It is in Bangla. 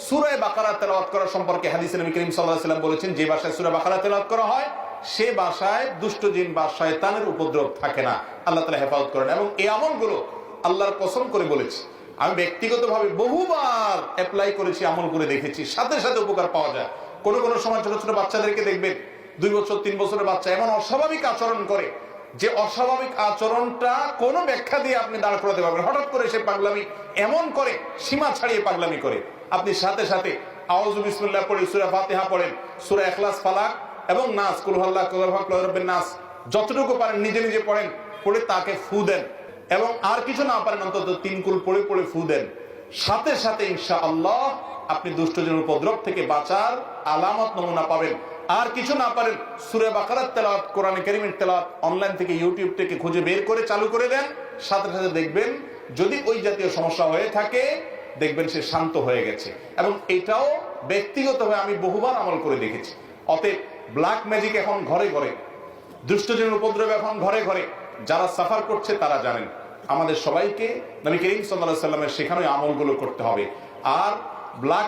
সূরা বাকারা তেলাওয়াত করা সম্পর্কে হাদিসে নবী করিম সাল্লাল্লাহু আলাইহি ওয়াসাল্লাম বলেছেন, যে ভাষায় সূরা বাকারা তেলাওয়াত করা হয় সে ভাষায় দুষ্ট জিন বা শয়তানের উপদ্রব থাকে না, আল্লাহ তাআলা হেফাজত করেন। এবং এই আমলগুলো আল্লাহর কসম করে বলেছি, আমি ব্যক্তিগতভাবে বহুবার অ্যাপ্লাই করেছি, আমল করে দেখেছি, সাথে সাথে উপকার পাওয়া যায়। কোন কোন সময় ছোট ছোট বাচ্চাদেরকে দেখবেন, 2 বছর 3 বছরের বাচ্চা এমন অস্বাভাবিক আচরণ করে যে অস্বাভাবিক আচরণটা কোনো ব্যাখ্যা দিয়ে আপনি দাঁড় করাতে পারবেন। হঠাৎ করে সে পাগলামি এমন করে, সীমা ছাড়িয়ে পাগলামি করে, আপনি সাথে সাথে আউযু বিসমিল্লাহ পড়ে সূরা ফাতিহা পড়েন, সূরা ইখলাস, ফালাক এবং নাস, কুল হুয়াল্লাহু আহাদ, কুল আউযু বিরাব্বিন নাস, যতটুকু পারেন নিজে নিজে পড়েন, পড়ে তাকে ফু দেন। এবং আর কিছু না পারেন অন্তত 3 কুল পড়ে পড়ে ফু দেন। সাথে সাথে ইনশাআল্লাহ আপনি দুষ্টজনের উপদ্রব থেকে বাঁচার আলামত নমুনা পাবেন। আর কিছু না পারেন সূরা বাকারার তেলাওয়াত, কোরআনে কারীমের তেলাওয়াত অনলাইন থেকে, ইউটিউব থেকে খুঁজে বের করে চালু করে দেন। সাথে সাথে দেখবেন যদি ওই জাতীয় সমস্যা হয়ে থাকে, দেখবেন সে শান্ত হয়ে গেছে। এবং এটাও ব্যক্তিগতভাবে আমি বহুবার আমল করে দেখেছি। অতএব ব্ল্যাক ম্যাজিক এখন ঘরে ঘরে, দুষ্টজনের উপদ্রব এখন ঘরে ঘরে, যারা সাফার করছে তারা জানেন। আমাদের সবাইকে নবী করিম সাল্লাল্লাহু আলাইহি ওয়াসাল্লামের শেখানো আমলগুলো করতে হবে। আর ব্ল্যাক